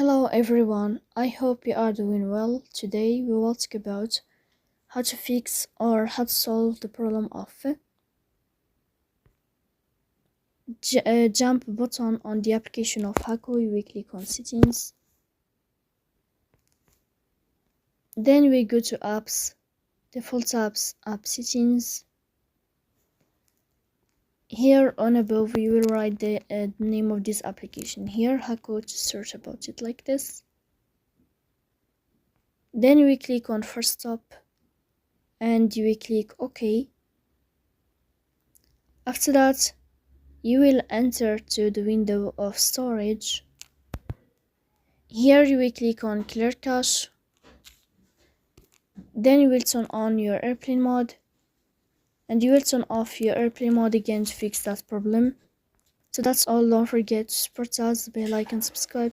Hello everyone, I hope you are doing well. Today we will talk about how to fix or how to solve the problem of jump button on the application of Hacoo. We click on settings, then we go to apps, default apps, app settings. Here on above we will write the name of this application here, Hacoo, to search about it like this. Then we click on first stop and we click OK. After that, you will enter to the window of storage. Here you will click on clear cache. Then you will turn on your airplane mode. And you will turn off your airplane mode again to fix that problem. So that's all. Don't forget to support us, bell icon, subscribe.